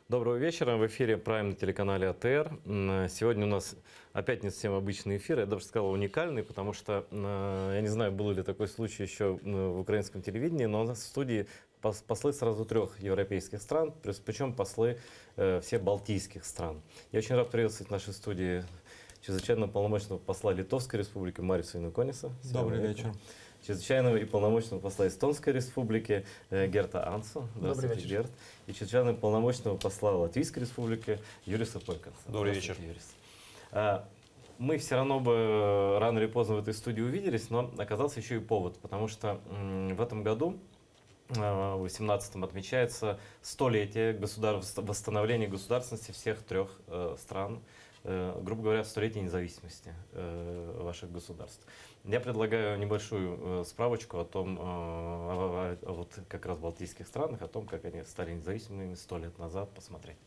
Доброго вечера. В эфире Prime на телеканале АТР. Сегодня у нас опять не совсем обычный эфир. Я даже сказал уникальный, потому что, я не знаю, был ли такой случай еще в украинском телевидении, но у нас в студии послы сразу 3 европейских стран, причем послы всех балтийских стран. Я очень рад приветствовать в нашей студии чрезвычайно полномочного посла Литовской Республики Мариуса Янукониса. Добрый вечер. Чрезвычайного и полномочного посла Эстонской Республики Герта Ансу. Добрый вечер. Герт. И чрезвычайного и полномочного посла Латвийской Республики Юриса Пойканса. Добрый вечер. Юрис. Мы все равно бы рано или поздно в этой студии увиделись, но оказался еще и повод, потому что в этом году, в 18-м, отмечается 100-летие восстановления государственности всех 3 стран, грубо говоря, 100-летие независимости ваших государств. Я предлагаю небольшую справочку о том, вот как раз в балтийских странах, о том, как они стали независимыми 100 лет назад, посмотреть.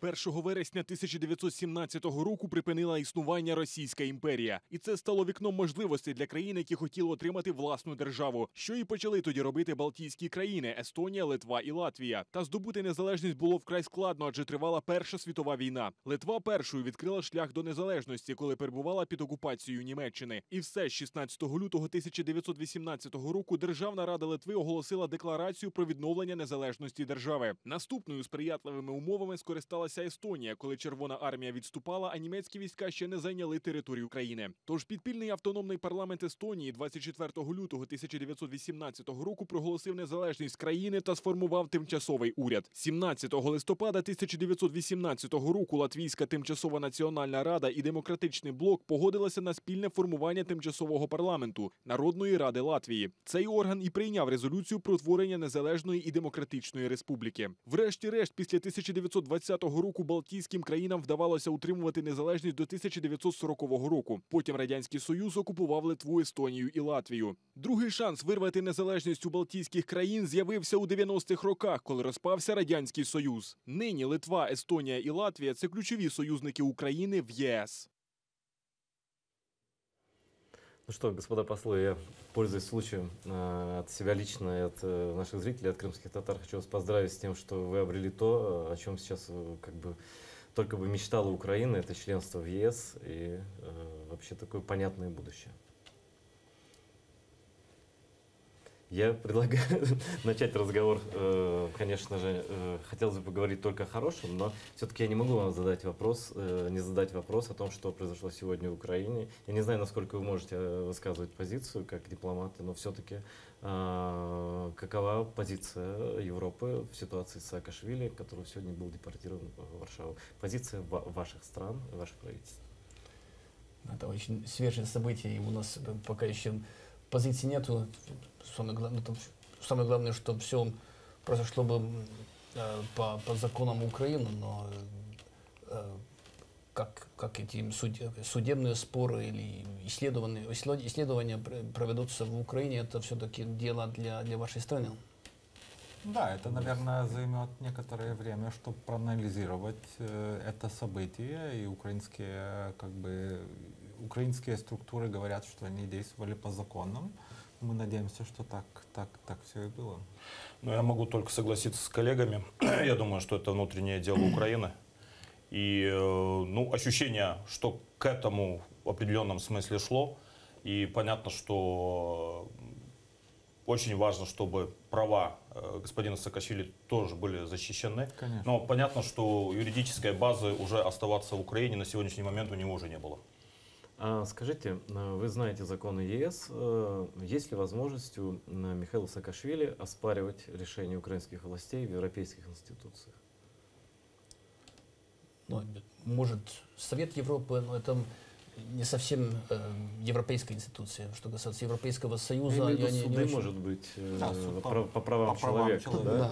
1 вересня 1917 року припинила існування Російська імперія. І це стало вікном можливостей для країн, які хотіли отримати власну державу. Що і почали тоді робити Балтійські країни – Естонія, Литва і Латвія. Та здобути незалежність було вкрай складно, адже тривала Перша світова війна. Литва першою відкрила шлях до незалежності, коли перебувала під окупацією Німеччини. І все, з 16 лютого 1918 року Державна Рада Литви оголосила декларацію про відновлення незалежності держави. Наступною сприятливими умовами скористалася Естонія, коли Червона армія відступала, а німецькі війська ще не зайняли територію країни. Тож підпільний автономний парламент Естонії 24 лютого 1918 року проголосив незалежність країни та сформував тимчасовий уряд. 17 листопада 1918 року Латвійська тимчасова національна рада і Демократичний блок погодилися на спільне формування тимчасового парламенту – Народної ради Латвії. Цей орган і прийняв резолюцію про творення незалежної і демократичної республіки. Врешті-решт, після 1920 року Балтійським країнам вдавалося утримувати незалежність до 1940 року. Потім Радянський Союз окупував Литву, Естонію і Латвію. Другий шанс вирвати незалежність у Балтійських країн з'явився у 90-х роках, коли розпався Радянський Союз. Нині Литва, Естонія і Латвія – це ключові союзники України в ЄС. Ну что, господа послы, я, пользуясь случаем, от себя лично и от наших зрителей, от крымских татар, хочу вас поздравить с тем, что вы обрели то, о чем сейчас как бы только бы мечтала Украина, это членство в ЕС и вообще такое понятное будущее. Я предлагаю начать разговор, конечно же, хотелось бы поговорить только о хорошем, но все-таки я не могу вам задать вопрос, не задать вопрос о том, что произошло сегодня в Украине. Я не знаю, насколько вы можете высказывать позицию как дипломаты, но все-таки какова позиция Европы в ситуации с Саакашвили, который сегодня был депортирован в Варшаву? Позиция ваших стран, ваших правительств? Это очень свежее событие, и у нас пока еще позиции нету. Самое главное, что все произошло бы по законам Украины, но как эти судебные споры или исследования проведутся в Украине, это все-таки дело для вашей страны. Да, это, наверное, займет некоторое время, чтобы проанализировать это событие, и украинские структуры говорят, что они действовали по законам. Мы надеемся, что так все и было. Но я могу только согласиться с коллегами. Я думаю, что это внутреннее дело Украины. И ощущение, что к этому в определенном смысле шло. И понятно, что очень важно, чтобы права господина Саакашвили тоже были защищены. Конечно. Но понятно, что юридической базы уже оставаться в Украине на сегодняшний момент у него уже не было. Скажите, вы знаете законы ЕС, есть ли возможность у Михаила Саакашвили оспаривать решения украинских властей в европейских институциях? Может, Совет Европы, но это не совсем европейская институция. Что касается Европейского Союза, я имею в виду суды, может быть, по правам человека. Да?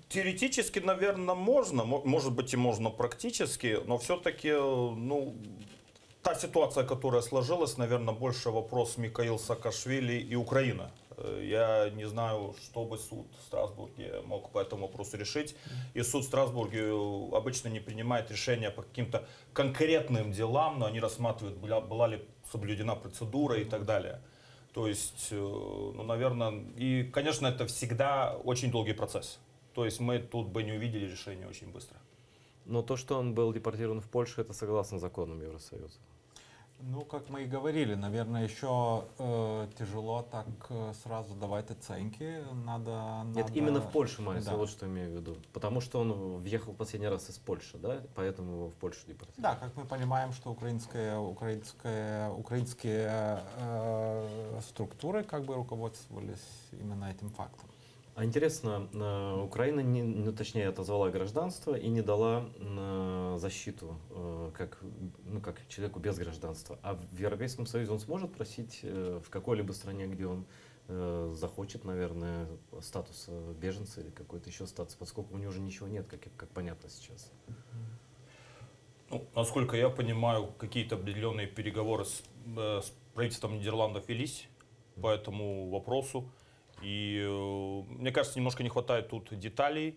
Теоретически, наверное, можно, может быть, и можно практически, но все-таки, та ситуация, которая сложилась, наверное, больше вопрос Михаил Саакашвили и Украина. Я не знаю, что бы суд в Страсбурге мог по этому вопросу решить. И суд в Страсбурге обычно не принимает решения по каким-то конкретным делам, но они рассматривают, была ли соблюдена процедура и так далее. То есть, ну, наверное, и, конечно, это всегда очень долгий процесс. То есть мы тут бы не увидели решение очень быстро. Но то, что он был депортирован в Польшу, это согласно законам Евросоюза. Ну, как мы и говорили, наверное, еще тяжело так сразу давать оценки. Нет, именно в Польшу, Марис, Да. я вот что имею в виду. Потому что он въехал последний раз из Польши, да? Поэтому его в Польшу депортировали. Да, как мы понимаем, что украинские структуры как бы руководствовались именно этим фактом. А интересно, Украина, ну, точнее, отозвала гражданство и не дала защиту как человеку без гражданства. А в Европейском Союзе он сможет просить в какой-либо стране, где он захочет, наверное, статус беженца или какой-то еще статус, поскольку у него уже ничего нет, как понятно сейчас. Ну, насколько я понимаю, какие-то определенные переговоры с правительством Нидерландов велись по этому вопросу. И мне кажется, немножко не хватает тут деталей,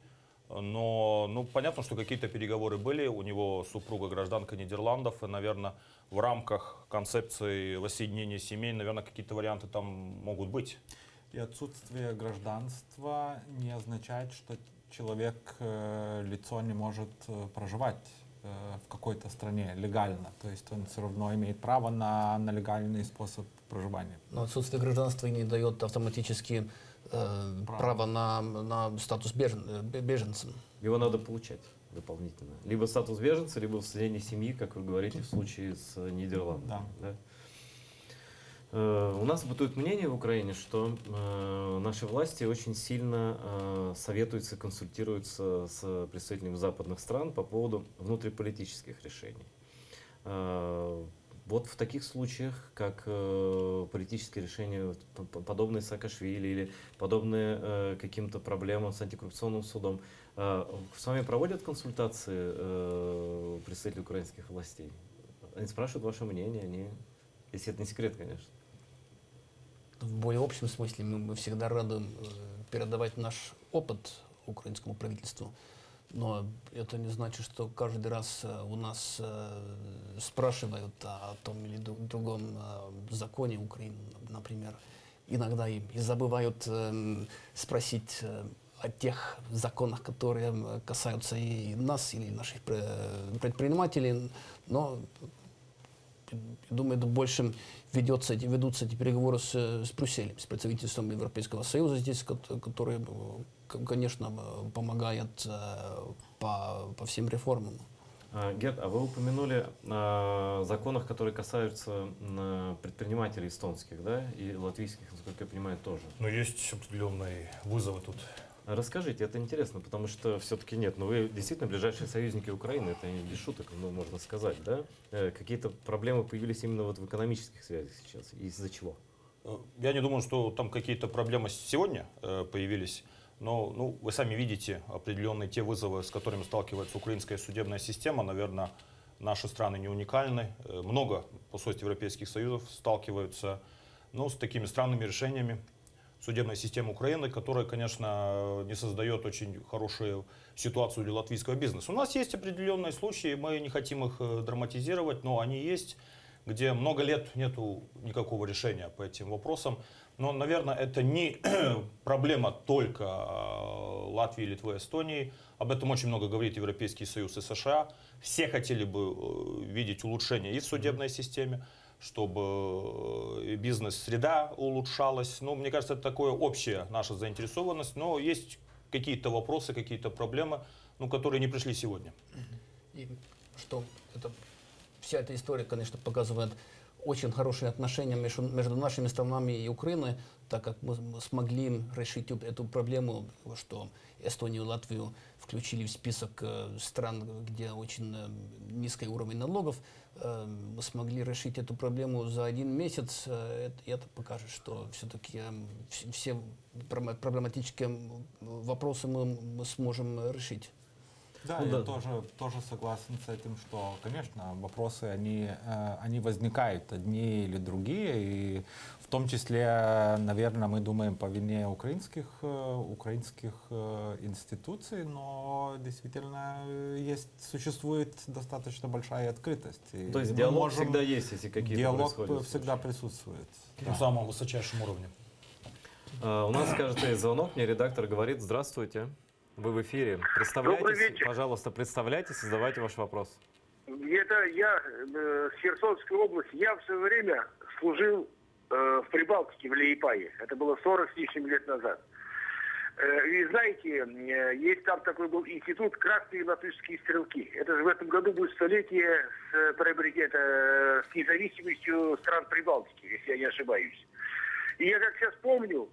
но ну, понятно, что какие-то переговоры были. У него супруга гражданка Нидерландов, и, наверное, в рамках концепции воссоединения семей, наверное, какие-то варианты там могут быть. И отсутствие гражданства не означает, что человек, лицо не может проживать в какой-то стране легально. То есть он все равно имеет право на легальный способ проживания. Но отсутствие гражданства не дает автоматически право на статус беженцем. Его надо получать дополнительно. Либо статус беженца, либо воссоединение семьи, как вы говорите в случае с Нидерландами. Да. Да? У нас бытует мнение в Украине, что наши власти очень сильно советуются, консультируются с представителями западных стран по поводу внутриполитических решений. Вот в таких случаях, как политические решения, подобные Саакашвили или подобные каким-то проблемам с антикоррупционным судом, с вами проводят консультации представители украинских властей? Они спрашивают ваше мнение, если это не секрет, конечно. В более общем смысле мы всегда рады передавать наш опыт украинскому правительству, но это не значит, что каждый раз у нас спрашивают о том или другом законе Украины, например. Иногда и забывают спросить о тех законах, которые касаются и нас, или наших предпринимателей, но думаю, больше ведутся эти переговоры с Брюсселем, с представительством Европейского Союза здесь, который, конечно, помогает по всем реформам. Герд, а вы упомянули о законах, которые касаются предпринимателей эстонских, да, и латвийских, насколько я понимаю, тоже. Но есть определенные вызовы тут. Расскажите, это интересно, потому что все-таки нет, но вы действительно ближайшие союзники Украины, это не без шуток, можно сказать, да? Какие-то проблемы появились именно вот в экономических связях сейчас, из-за чего? Я не думаю, что там какие-то проблемы сегодня появились, но ну, вы сами видите определенные те вызовы, с которыми сталкивается украинская судебная система. Наверное, наши страны не уникальны. Много посольств европейских союзов сталкиваются с такими странными решениями судебной системы Украины, которая, конечно, не создает очень хорошую ситуацию для латвийского бизнеса. У нас есть определенные случаи, мы не хотим их драматизировать, но они есть, где много лет нету никакого решения по этим вопросам. Но, наверное, это не проблема только Латвии, Литвы, Эстонии. Об этом очень много говорит Европейский Союз и США. Все хотели бы видеть улучшения и в судебной системе, чтобы бизнес-среда улучшалась. Ну, мне кажется, это такая общая наша заинтересованность, но есть какие-то вопросы, какие-то проблемы, которые не пришли сегодня. И что вся эта история, конечно, показывает очень хорошие отношения между нашими странами и Украиной, так как мы смогли решить эту проблему, что Эстонию и Латвию включили в список стран, где очень низкий уровень налогов. Мы смогли решить эту проблему за 1 месяц. Это покажет, что все-таки все проблематические вопросы мы сможем решить. Да, Ну я да. тоже согласен с этим, что, конечно, вопросы, они возникают, одни или другие, и в том числе, наверное, мы думаем по вине украинских институций, но действительно существует достаточно большая открытость. И То есть мы диалог можем- всегда есть, если какие-то Диалог происходят всегда случаи. присутствует. На самом высочайшем уровне. У нас, кажется, есть звонок. Мне редактор говорит: здравствуйте, вы в эфире. Добрый Представляйтесь, вечер. пожалуйста, представляйтесь и задавайте ваш вопрос. Это я с Херсонской области. Я в свое время служил в Прибалтике, в Лиепае. Это было 40 с лишним лет назад. И знаете, есть там такой был институт «Красные латышские стрелки». Это же в этом году будет столетие с независимостью стран Прибалтики, если я не ошибаюсь. И я как сейчас помню,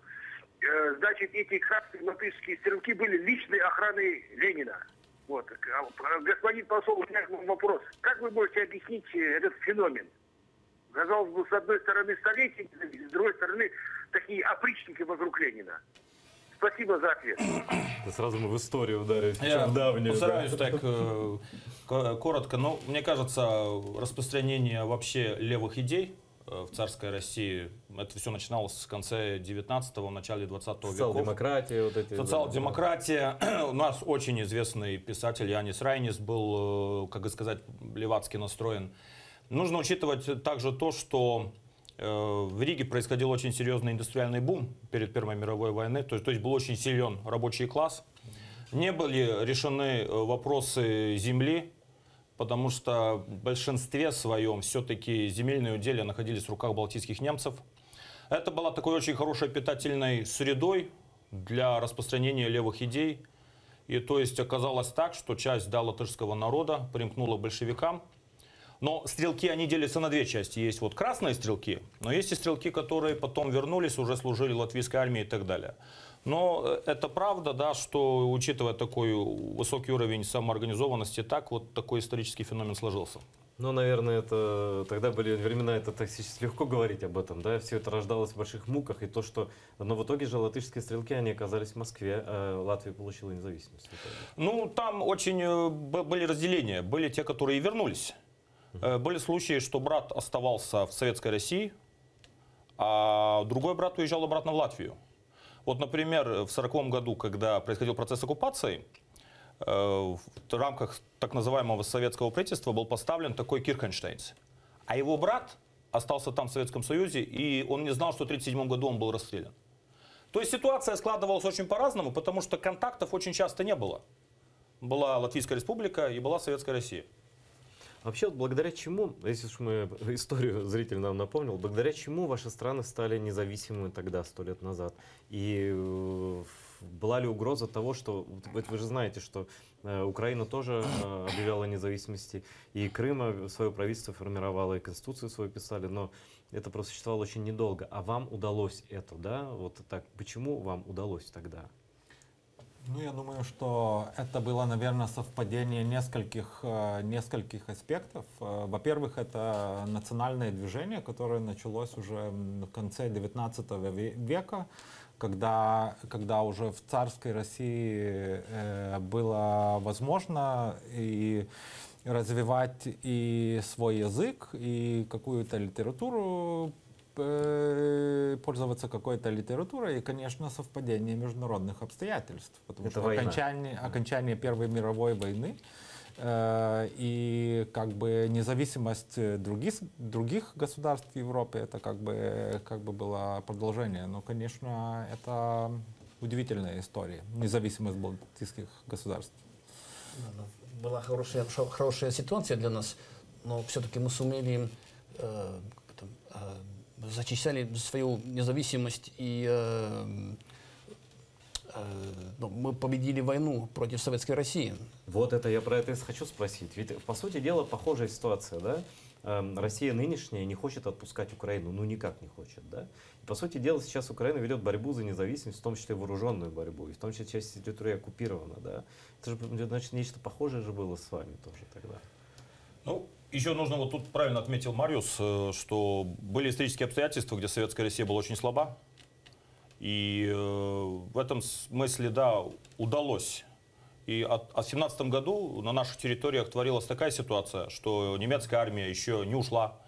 значит, эти красные латышские стрелки были личной охраной Ленина. Вот. Господин посол, у меня вопрос. Как вы можете объяснить этот феномен? Казалось бы, с одной стороны столетие, с другой стороны такие опричники вокруг Ленина. Спасибо за ответ. Да сразу мы в историю ударились, Я причем в давнюю. постараюсь так коротко. Но мне кажется, распространение вообще левых идей в царской России, это все начиналось с конца 19-го, начале 20 веков. Социал-демократия, вот эти. Социал-демократия. У нас очень известный писатель Янис Райнис был, как сказать, левацки настроен. Нужно учитывать также то, что в Риге происходил очень серьезный индустриальный бум перед Первой мировой войной, то есть был очень силен рабочий класс. Не были решены вопросы земли, потому что в большинстве своем все-таки земельные уделия находились в руках балтийских немцев. Это была такой очень хорошей питательной средой для распространения левых идей. И то есть оказалось так, что часть латышского народа примкнула к большевикам. Но стрелки, они делятся на две части. Есть вот красные стрелки, но есть и стрелки, которые потом вернулись, уже служили латвийской армии и так далее. Но это правда, да, что учитывая такой высокий уровень самоорганизованности, вот такой исторический феномен сложился. Ну, наверное, это тогда были времена, это так сейчас легко говорить об этом, да, все это рождалось в больших муках, и то, что, но в итоге же латышские стрелки, они оказались в Москве, а Латвия получила независимость. Ну, там очень были разделения, были те, которые вернулись. Были случаи, что брат оставался в Советской России, а другой брат уезжал обратно в Латвию. Вот, например, в 1940 году, когда происходил процесс оккупации, в рамках так называемого советского правительства был поставлен такой Кирхенштейнс. А его брат остался там в Советском Союзе, и он не знал, что в 1937 году он был расстрелян. То есть ситуация складывалась очень по-разному, потому что контактов очень часто не было. Была Латвийская республика и была Советская Россия. Вообще, вот благодаря чему, если уж мы историю зритель нам напомнил, благодаря чему ваши страны стали независимыми тогда, 100 лет назад? И была ли угроза того, что, вы же знаете, что Украина тоже объявляла независимости, и Крым свое правительство формировало, и Конституцию свою писали, но это просуществовало очень недолго. А вам удалось это, да? Вот так. Почему вам удалось тогда? Ну, я думаю, что это было, наверное, совпадение нескольких аспектов. Во-первых, это национальное движение, которое началось уже в конце XIX века, когда уже в царской России было возможно и развивать и свой язык, и какую-то литературу, пользоваться какой-то литературой, и, конечно, совпадение международных обстоятельств. Потому это что окончание Первой мировой войны и как бы независимость других государств в Европе, это как бы было продолжение. Но, конечно, это удивительная история, независимость балтийских государств. Была хорошая ситуация для нас, но все-таки мы сумели зачищали свою независимость, и мы победили войну против Советской России. Вот это я про это и хочу спросить. Ведь, по сути дела, похожая ситуация, да? Россия нынешняя не хочет отпускать Украину, ну никак не хочет, да? И, по сути дела, сейчас Украина ведет борьбу за независимость, в том числе вооруженную борьбу, и в том числе часть территории оккупирована, да? Это же, значит, нечто похожее же было с вами тоже тогда. Ну, еще нужно, вот тут правильно отметил Мариус, что были исторические обстоятельства, где Советская Россия была очень слаба. И в этом смысле, да, удалось И в 1917 году на наших территориях творилась такая ситуация, что немецкая армия еще не ушла.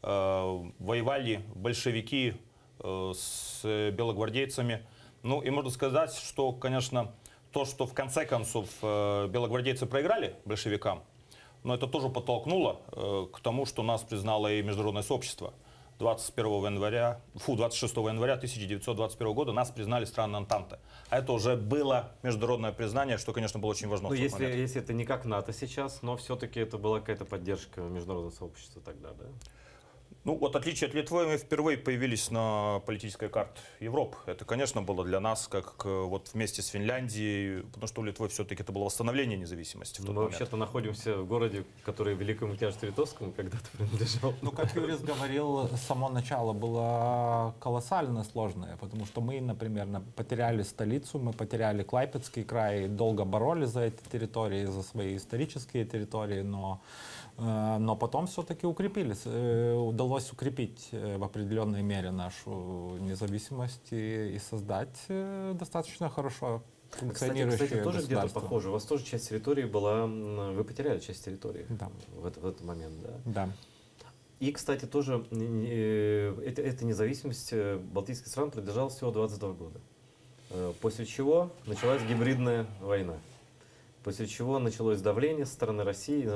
Воевали большевики с белогвардейцами. Ну и можно сказать, что, конечно, то, что в конце концов белогвардейцы проиграли большевикам, но это тоже подтолкнуло к тому, что нас признало и международное сообщество. 26 января 1921 года нас признали страны Антанты. А это уже было международное признание, что, конечно, было очень важно. Ну, если это не как НАТО сейчас, но все-таки это была какая-то поддержка международного сообщества тогда, да? Ну, вот в отличие от Литвы, мы впервые появились на политической карте Европы. Это, конечно, было для нас как вот вместе с Финляндией, потому что у Литвы все-таки это было восстановление независимости. Мы вообще-то находимся в городе, который Великому княжеству Литовскому когда-то принадлежал. Ну, как Юрис говорил, само начало было колоссально сложное, потому что мы, например, потеряли столицу, мы потеряли Клайпедский край, долго боролись за эти территории, за свои исторические территории, но потом все-таки укрепились, удалось укрепить в определенной мере нашу независимость и создать достаточно хорошо функционирующее Кстати, тоже где-то государство. похоже. У вас тоже часть территории была, вы потеряли часть территории Да. в этот момент, да? Да. И, кстати, тоже эта независимость балтийских стран продержалась всего 22 года. После чего началась гибридная война. После чего началось давление со стороны России,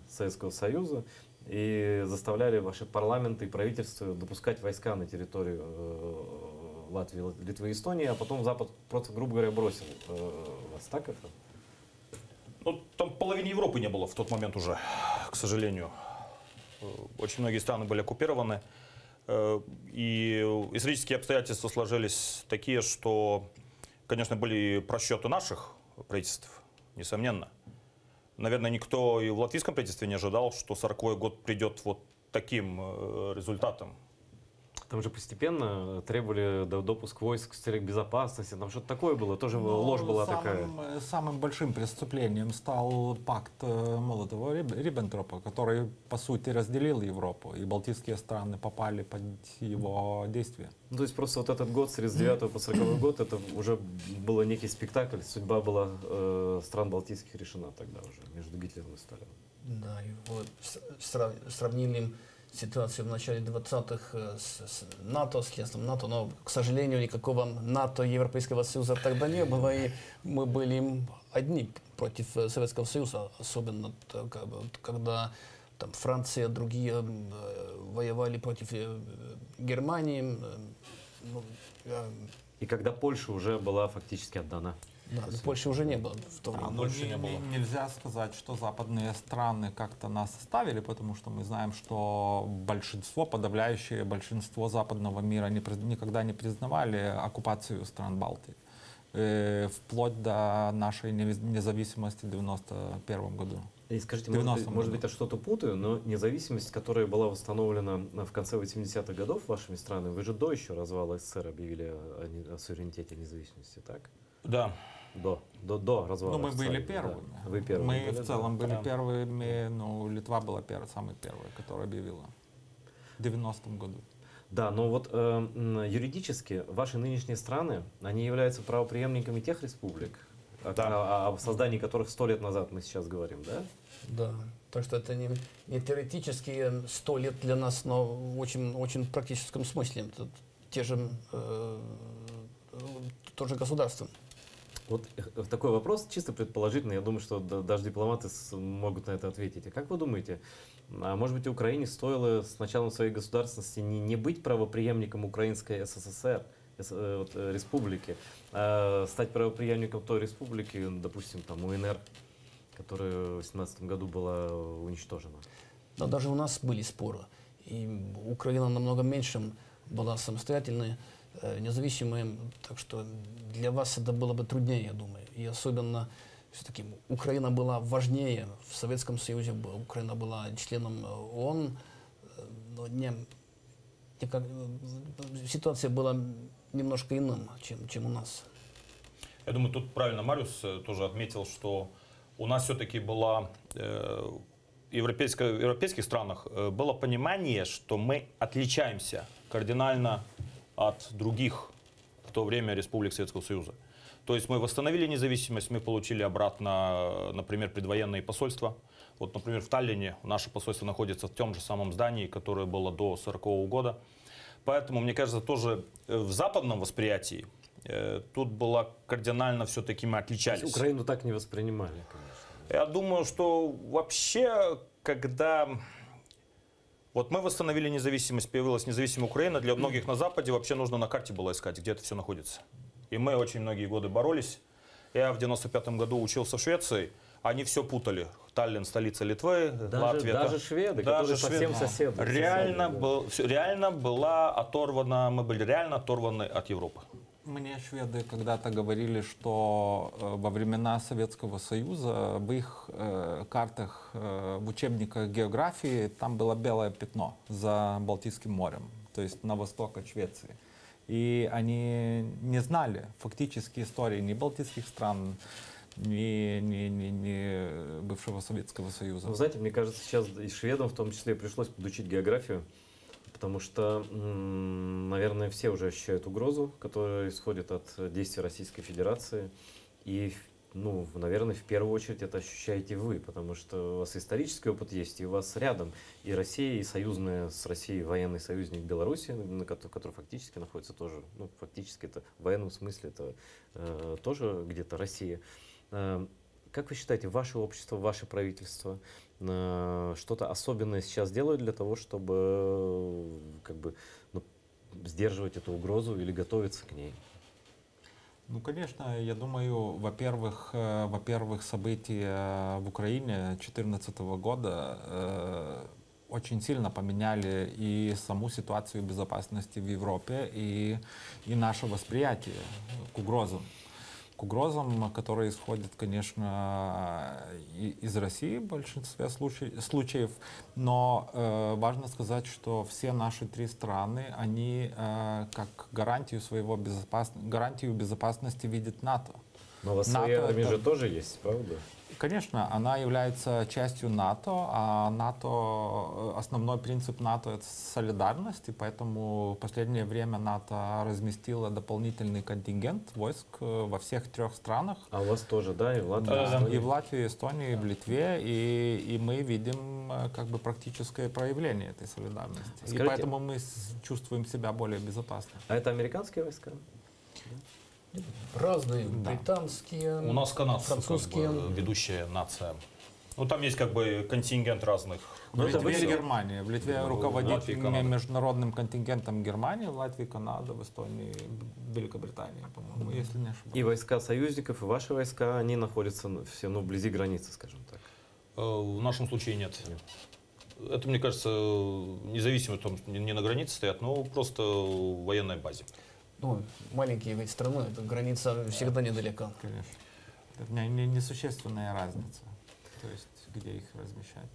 Советского Союза, и заставляли ваши парламенты и правительства допускать войска на территорию Латвии, Литвы и Эстонии, а потом Запад просто, грубо говоря, бросил вас. Так это? Ну, там половины Европы не было в тот момент уже, к сожалению. Очень многие страны были оккупированы. И исторические обстоятельства сложились такие, что, конечно, были просчеты наших правительств, несомненно. Наверное, никто и в латвийском правительстве не ожидал, что 40-й год придет вот таким результатом. Там же постепенно требовали допуск войск с целью безопасности, там что-то такое было, тоже ложь была такая. Самым большим преступлением стал пакт Молотова-Риббентропа, который, по сути, разделил Европу, и балтийские страны попали под его действие. Ну, то есть просто вот этот год, с 39 по 40 год, это уже был некий спектакль, судьба была стран балтийских решена тогда уже, между Гитлером и Сталином. Да, и вот сравнили ситуацию в начале 20-х с НАТО, с членством НАТО, но, к сожалению, никакого НАТО, Европейского Союза тогда не было, и мы были одни против Советского Союза, особенно когда там Франция, другие воевали против Германии. И когда Польша уже была фактически отдана. Да, Польши уже не было в то время. Больше не было. Нельзя сказать, что западные страны как-то нас оставили, потому что мы знаем, что большинство, подавляющее большинство западного мира никогда не признавали оккупацию стран Балтии. Вплоть до нашей независимости в 1991 году. И скажите, может быть, я что-то путаю, но независимость, которая была восстановлена в конце 80-х годов вашими странами, вы же до еще развала СССР объявили о суверенитете, о независимости, так? Да. До развала. Ну, мы были да. первыми. Вы первыми Мы были, в целом были Да. первыми, но Литва была самой первой, которая объявила в 90-м году. Да, но вот юридически ваши нынешние страны, они являются правопреемниками тех республик, о создании которых 100 лет назад мы сейчас говорим, да? Да, так что это не теоретически 100 лет для нас, но в очень практическом смысле. Это те же тоже государства. Вот такой вопрос, чисто предположительный, я думаю, что даже дипломаты могут на это ответить. А как вы думаете, может быть, Украине стоило с началом своей государственности не быть правопреемником Украинской СССР, республики, а стать правопреемником той республики, допустим, там УНР, которая в 1918 году была уничтожена? Но даже у нас были споры. И Украина намного меньше была самостоятельной, независимой, так что для вас это было бы труднее, я думаю. И особенно все-таки Украина была важнее в Советском Союзе, Украина была членом ООН, но ситуация была немножко иным, чем у нас. Я думаю, тут правильно Мариус тоже отметил, что у нас все-таки было в европейских странах было понимание, что мы отличаемся кардинально от других в то время республик Советского Союза. То есть мы восстановили независимость, мы получили обратно, например, предвоенные посольства. Вот, например, в Таллине наше посольство находится в том же самом здании, которое было до 1940 года. Поэтому, мне кажется, тоже в западном восприятии тут было кардинально все-таки мы отличались. Украину так не воспринимали, конечно. Я думаю, что вообще, когда вот мы восстановили независимость, появилась независимая Украина, для многих на Западе вообще нужно на карте было искать, где это все находится. И мы очень многие годы боролись. Я в 95-м году учился в Швеции, они все путали. Таллин, столица Литвы, Латвия. Даже шведы, которые совсем соседи. Реально была оторвана, мы были реально оторваны от Европы. Мне шведы когда-то говорили, что во времена Советского Союза в их картах, в учебниках географии, там было белое пятно за Балтийским морем, то есть на восток от Швеции. И они не знали фактически истории ни балтийских стран, ни бывшего Советского Союза. Вы знаете, мне кажется, сейчас и шведам в том числе пришлось подучить географию, потому что, наверное, все уже ощущают угрозу, которая исходит от действий Российской Федерации. И, ну, наверное, в первую очередь это ощущаете вы, потому что у вас исторический опыт есть, и у вас рядом и Россия, и союзная с Россией военный союзник Беларуси, который фактически находится тоже, ну, фактически это в военном смысле это тоже где-то Россия. Как вы считаете, ваше общество, ваше правительство что-то особенное сейчас делают для того, чтобы как бы, ну, сдерживать эту угрозу или готовиться к ней? Ну, конечно, я думаю, во-первых, события в Украине 2014 года очень сильно поменяли и саму ситуацию безопасности в Европе, и наше восприятие к угрозам. К угрозам, которые исходят, конечно, из России в большинстве случаев, но важно сказать, что все наши три страны, они как гарантию безопасности видят НАТО. Но у вас своя армия же тоже есть, правда? Конечно, она является частью НАТО, а НАТО, основной принцип НАТО — это солидарность, и поэтому в последнее время НАТО разместило дополнительный контингент войск во всех трех странах. А у вас тоже, да, и в Латвии? И в Латвии, Эстонии, и в Литве, и мы видим как бы практическое проявление этой солидарности. Скажите, и поэтому мы чувствуем себя более безопасно. А это американские войска? Разные, британские, У нас канадцы, французские. как бы, ведущая нация. Ну, там есть как бы контингент разных. В Литве и Германия. В Литве руководит Латвия и Канада. международным контингентом Германия, в Латвии Канада, в Эстонии Великобритания, по-моему, если не ошибаюсь. И войска союзников, и ваши войска, они находятся все, ну, вблизи границы, скажем так. В нашем случае нет. Это, мне кажется, независимо от того, что не на границе стоят, но просто в военной базе. Ну, маленькие ведь страны, эта граница всегда недалека. Конечно. Это несущественная разница, то есть где их размещать.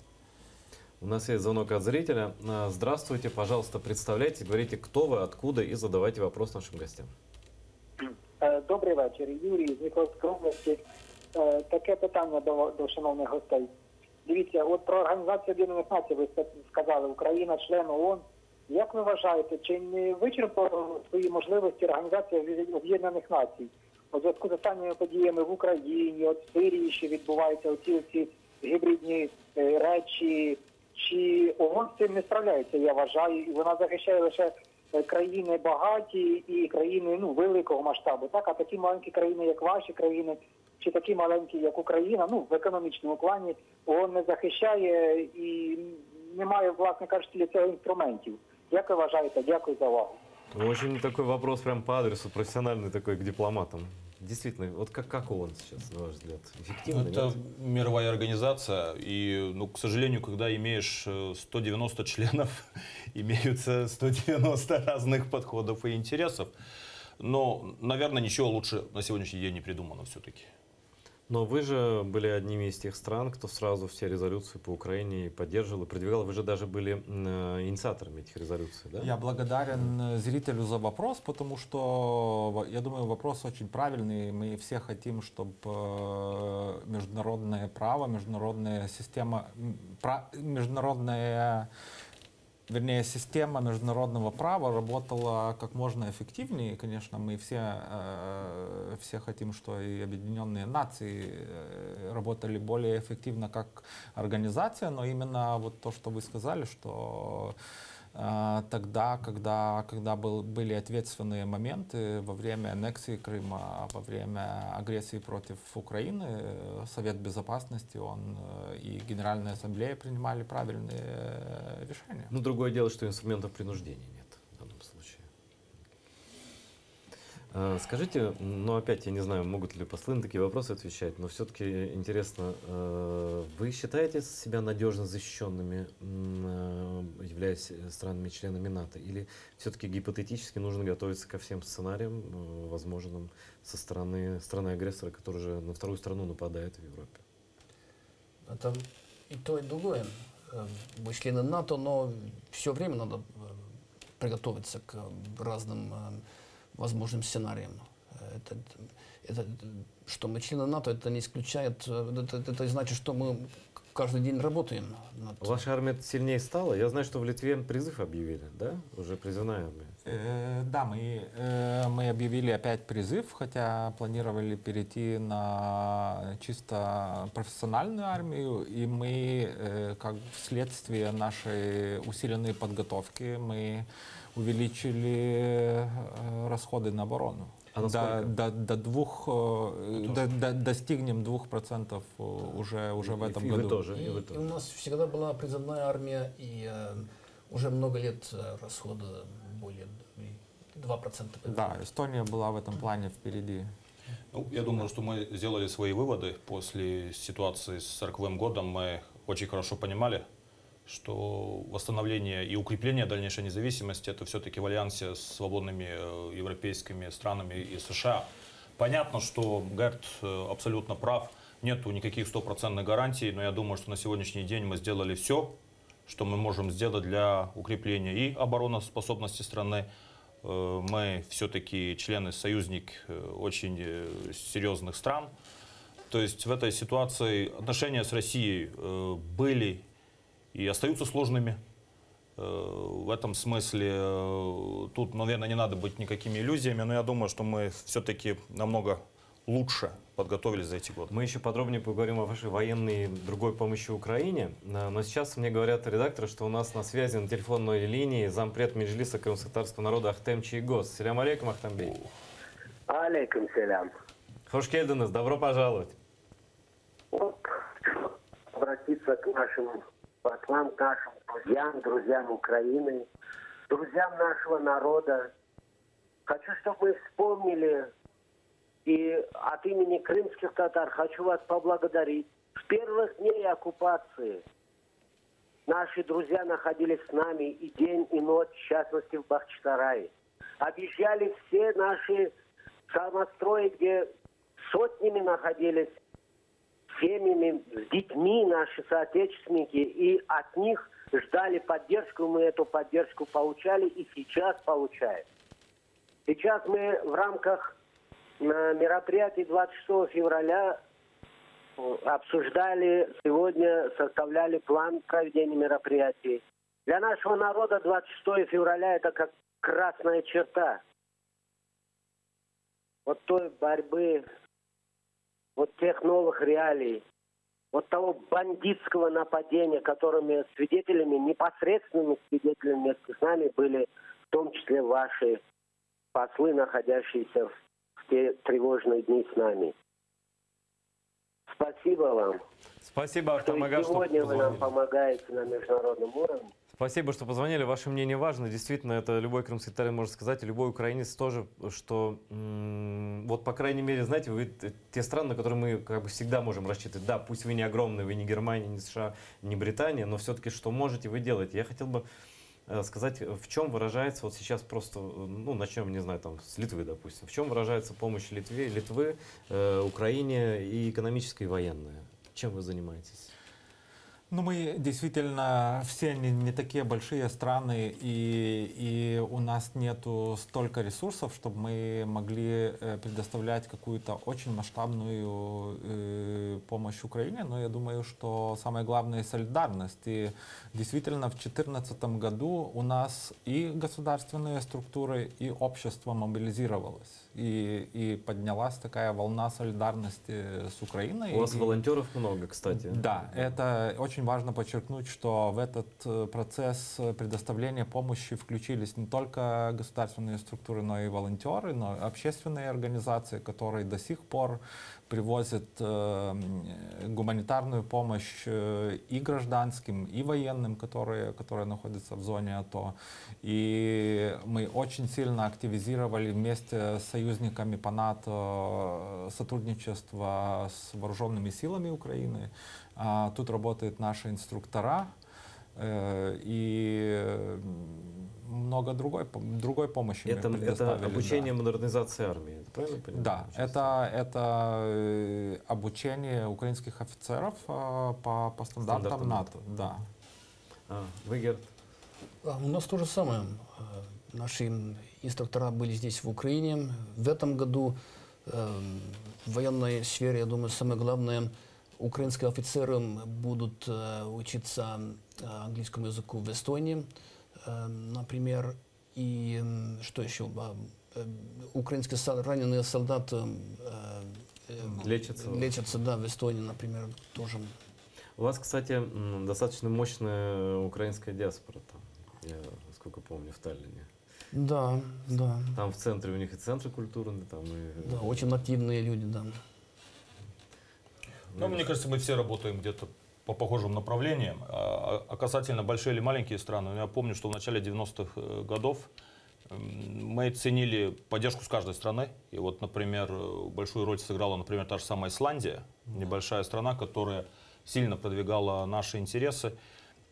У нас есть звонок от зрителя. Здравствуйте, пожалуйста, представляйте, говорите, кто вы, откуда, и задавайте вопрос нашим гостям. Добрий вечір, Юрій з Дніпровської області. Таке питання до шановних гостей. Дивіться, от про Організацію Об'єднаних Націй ви сказали, Україна член ООН. Як ви вважаєте, чи не вичерпала свої можливості Організація Об'єднаних Націй? У зв'язку з останніми подіями в Україні, от в Сирії, що відбуваються оці гібридні речі, чи ООН з цим не справляється, я вважаю, і вона захищає лише країни багаті і країни, ну, великого масштабу, так? А такі маленькі країни, як ваші країни, чи такі маленькі, як Україна, ну, в економічному плані, ООН не захищає і немає, власне кажучи, для цього інструментів. Як ви вважаєте? Дякую за увагу. Очень такой вопрос прям по адресу, профессиональный такой к дипломатам. Действительно, вот как ООН сейчас, на ваш взгляд, эффективно? Это нет? мировая организация, и, ну, к сожалению, когда имеешь 190 членов, имеются 190 разных подходов и интересов. Но, наверное, ничего лучше на сегодняшний день не придумано все-таки. Но вы же были одними из тех стран, кто сразу все резолюции по Украине поддерживал и продвигал. Вы же даже были инициаторами этих резолюций, да? Я благодарен зрителю за вопрос, потому что, я думаю, вопрос очень правильный. Мы все хотим, чтобы международное право, международная система, международная вернее, система международного права работала как можно эффективнее. Конечно, мы все хотим, что и Объединенные Нации работали более эффективно как организация, но именно вот то, что вы сказали, что тогда, когда были ответственные моменты во время аннексии Крыма, во время агрессии против Украины, Совет Безопасности, он и Генеральная Ассамблея принимали правильные решения. Ну, другое дело, что инструментов принуждения нет в данном случае. Скажите, ну опять, я не знаю, могут ли послы на такие вопросы отвечать, но все-таки интересно, вы считаете себя надежно защищенными, являясь странами-членами НАТО, или все-таки гипотетически нужно готовиться ко всем сценариям, возможным со стороны страны-агрессора, которая же на вторую страну нападает в Европе? Это и то, и другое. Мы члены НАТО, но все время надо приготовиться к разным возможным сценариям. Что мы члены НАТО, это не исключает, это значит, что мы каждый день работаем. Ваша армия сильнее стала? Я знаю, что в Литве призыв объявили, да? Уже призывная армия. Да, мы объявили опять призыв, хотя планировали перейти на чисто профессиональную армию, и мы, как вследствие нашей усиленной подготовки, мы увеличили расходы на оборону. А достигнем 2% уже в этом году. Вы тоже, и вы тоже. у нас всегда была призывная армия, и уже много лет расходы более 2%. Да, Эстония была в этом плане впереди. Ну, я думаю, что мы сделали свои выводы после ситуации с 40-м годом. Мы очень хорошо понимали, что восстановление и укрепление дальнейшей независимости — это все-таки в альянсе с свободными европейскими странами и США. Понятно, что Герт абсолютно прав, нету никаких стопроцентных гарантий, но я думаю, что на сегодняшний день мы сделали все, что мы можем сделать для укрепления и обороноспособности страны. Мы все-таки члены-союзник очень серьезных стран. То есть в этой ситуации отношения с Россией были и остаются сложными. В этом смысле тут, наверное, не надо быть никакими иллюзиями, но я думаю, что мы все-таки намного лучше подготовились за эти годы. Мы еще подробнее поговорим о вашей военной другой помощи Украине. Но сейчас мне говорят редакторы, что у нас на связи на телефонной линии зампред Меджлиса крымскотатарского народа Ахтем Чийгоз. Селям алейкум, Ахтембей. Алейкум селям. Хош келдинез, добро пожаловать. Вот, обратиться к нашим послам, к нашим друзьям, друзьям Украины, друзьям нашего народа. Хочу, чтобы мы вспомнили, и от имени крымских татар хочу вас поблагодарить. С первых дней оккупации наши друзья находились с нами и день, и ночь, в частности в Бахчисарае. Объезжали все наши самострои, где сотнями находились, семьями, с детьми наши соотечественники, и от них ждали поддержку, мы эту поддержку получали и сейчас получаем. Сейчас мы в рамках мероприятий 26 февраля обсуждали, сегодня составляли план проведения мероприятий. Для нашего народа 26 февраля это как красная черта. Вот той борьбы, вот тех новых реалий, вот того бандитского нападения, которыми свидетелями, непосредственными свидетелями вместе с нами были в том числе ваши послы, находящиеся в те тревожные дни с нами. Спасибо вам. Спасибо, Ахтем Ага, что сегодня вы нам позвонили. помогаете на международном уровне. Спасибо, что позвонили. Ваше мнение важно. Действительно, это любой крымский татарин может сказать, и любой украинец тоже, что вот, по крайней мере, знаете, вы те страны, на которые мы как бы всегда можем рассчитывать. Да, пусть вы не огромные, вы не Германия, не США, не Британия, но все-таки что можете, вы делаете. Я хотел бы сказать, в чем выражается, вот сейчас просто, ну, начнем, не знаю, там, с Литвы, допустим. В чем выражается помощь Литвы, Украине и экономическая, и военная? Чем вы занимаетесь? Ну, мы действительно все не такие большие страны, и у нас нету столько ресурсов, чтобы мы могли предоставлять какую-то очень масштабную помощь Украине. Но я думаю, что самое главное — солидарность. И действительно в 2014 году у нас и государственные структуры, и общество мобилизировалось. И поднялась такая волна солидарности с Украиной. У вас волонтеров много, кстати. Да, это очень важно подчеркнуть, что в этот процесс предоставления помощи включились не только государственные структуры, но и волонтеры, но и общественные организации, которые до сих пор привозят гуманитарную помощь и гражданским, и военным, которые находятся в зоне АТО. И мы очень сильно активизировали вместе с союзниками по НАТО сотрудничество с вооруженными силами Украины. Тут работают наши инструктора и много другой помощи мы предоставили. Это обучение модернизации армии, правильно понимаю? Да, это обучение украинских офицеров по стандартам НАТО. Да. Вы, Герд? У нас то же самое. Наши инструктора были здесь, в Украине. В этом году в военной сфере, я думаю, самое главное, украинские офицеры будут учиться английскому языку в Эстонии, например. И что еще? Украинские раненые солдаты лечатся, да, в Эстонии, например, тоже. У вас, кстати, достаточно мощная украинская диаспора там, я, насколько помню, в Таллине. Да, да. Там в центре у них и центры культурные, там и... Да, очень активные люди, да. Ну, мне кажется, мы все работаем где-то по похожим направлениям. А касательно большие или маленькие страны, я помню, что в начале 90-х годов мы ценили поддержку с каждой страны. И вот, например, большую роль сыграла, например, та же самая Исландия, небольшая страна, которая сильно продвигала наши интересы.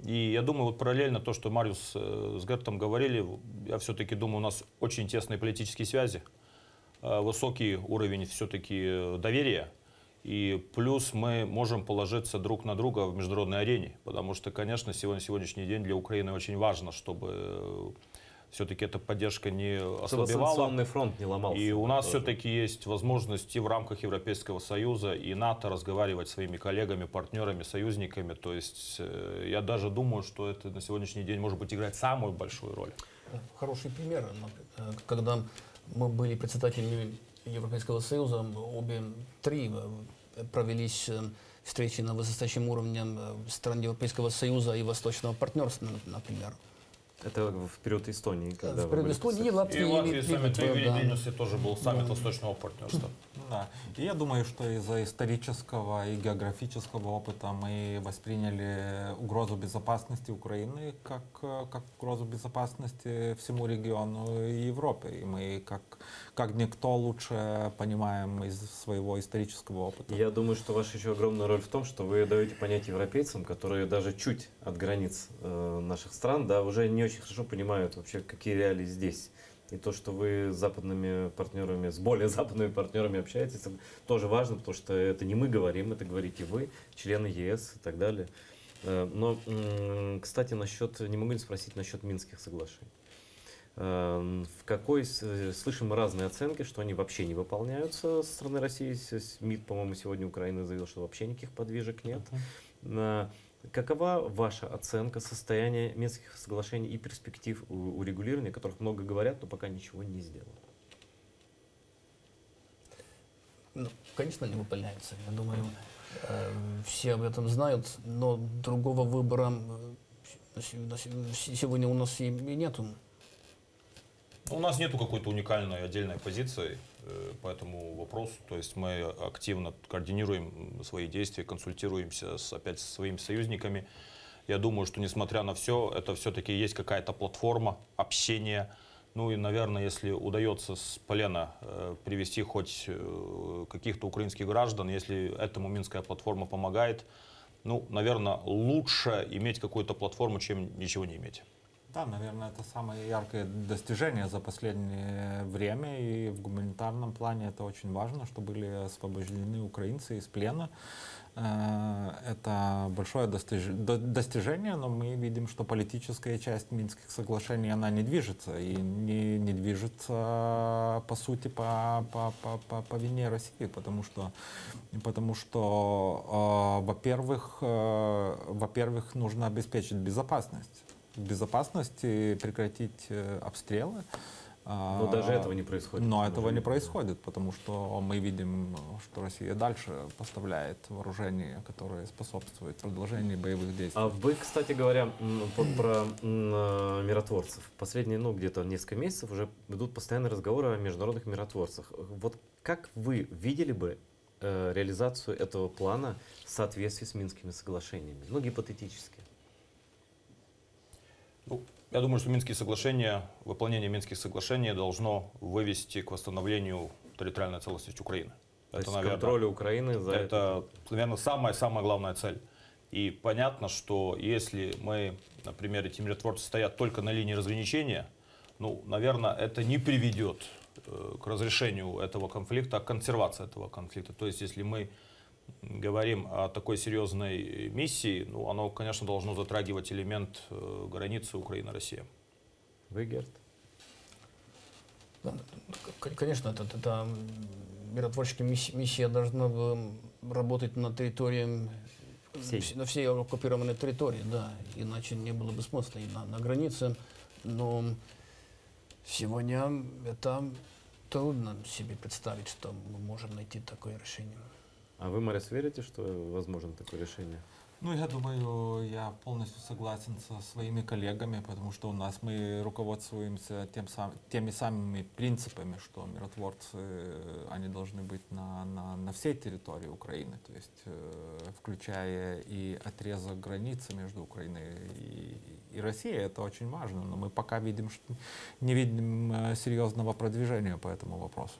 И я думаю, вот параллельно то, что Мариус с Гертом говорили, я все-таки думаю, у нас очень тесные политические связи, высокий уровень все-таки доверия. И плюс мы можем положиться друг на друга в международной арене, потому что, конечно, сегодняшний день для Украины очень важно, чтобы все-таки эта поддержка не ослабевала. Чтобы санкционный фронт не ломался. И у нас все-таки есть возможность и в рамках Европейского Союза, и НАТО разговаривать с своими коллегами, партнерами, союзниками. То есть я даже думаю, что это на сегодняшний день, может быть, играет самую большую роль. Хороший пример. Когда мы были председателями Европейского Союза, три провелись встречи на высочайшем уровне стран Европейского Союза и Восточного партнерства, например. Это в период Эстонии, когда в период Эстонии и Латвии. И в Латвии саммит в да. Вильнюсе тоже был саммит Восточного партнерства. Да. И я думаю, что из-за исторического и географического опыта мы восприняли угрозу безопасности Украины как угрозу безопасности всему региону и Европе. И мы как никто лучше понимаем из своего исторического опыта. Я думаю, что ваша еще огромная роль в том, что вы даете понять европейцам, которые даже чуть от границ наших стран, да, уже не очень хорошо понимают вообще, какие реалии здесь. И то, что вы с западными партнерами, с более западными партнерами общаетесь, тоже важно, потому что это не мы говорим, это говорите вы, члены ЕС и так далее. Но, кстати, не могу не спросить насчет Минских соглашений. В какой слышим разные оценки, что они вообще не выполняются со стороны России. МИД, по-моему, сегодня Украина заявил, что вообще никаких подвижек нет. Какова ваша оценка состояния Минских соглашений и перспектив урегулирования, о которых много говорят, но пока ничего не сделано? Ну, конечно, не выполняются. Я думаю, все об этом знают, но другого выбора сегодня у нас и нету. У нас нету какой-то уникальной отдельной позиции по этому вопросу. То есть мы активно координируем свои действия, консультируемся опять со своими союзниками. Я думаю, что несмотря на все, это все-таки есть какая-то платформа общения. Ну и, наверное, если удается с полена привести хоть каких-то украинских граждан, если этому Минская платформа помогает, ну, наверное, лучше иметь какую-то платформу, чем ничего не иметь. Да, наверное, это самое яркое достижение за последнее время, и в гуманитарном плане это очень важно, что были освобождены украинцы из плена. Это большое достижение, но мы видим, что политическая часть Минских соглашений, она не движется, и не движется, по сути, по вине России, потому что во-первых, нужно обеспечить безопасность и прекратить обстрелы. Но даже этого не происходит. Но этого не происходит, потому что мы видим, что Россия дальше поставляет вооружение, которое способствует продолжению боевых действий. А вы, кстати говоря, про миротворцев. Последние, где-то несколько месяцев уже идут постоянные разговоры о международных миротворцах. Вот как вы видели бы реализацию этого плана в соответствии с Минскими соглашениями? Гипотетически. Я думаю, что выполнение Минских соглашений должно вывести к восстановлению территориальной целостности Украины. То есть контроль Украины за это, наверное, самая главная цель. И понятно, что если мы, например, эти миротворцы стоят только на линии разграничения, наверное, это не приведет к разрешению этого конфликта, а к консервации этого конфликта. То есть, если мы говорим о такой серьезной миссии, оно, конечно, должно затрагивать элемент границы Украина-Россия. Вы, Герт? Да, конечно, это миротворческая миссия должна работать на территории, на всей оккупированной территории, да, иначе не было бы смысла и на границе. Но сегодня это трудно себе представить, что мы можем найти такое решение. А вы, Марис, верите, что возможно такое решение? Я думаю, я полностью согласен со своими коллегами, потому что мы руководствуемся теми самыми принципами, что миротворцы, они должны быть на всей территории Украины, то есть включая и отрезок границы между Украиной и Россией. Это очень важно, но мы пока не видим серьезного продвижения по этому вопросу.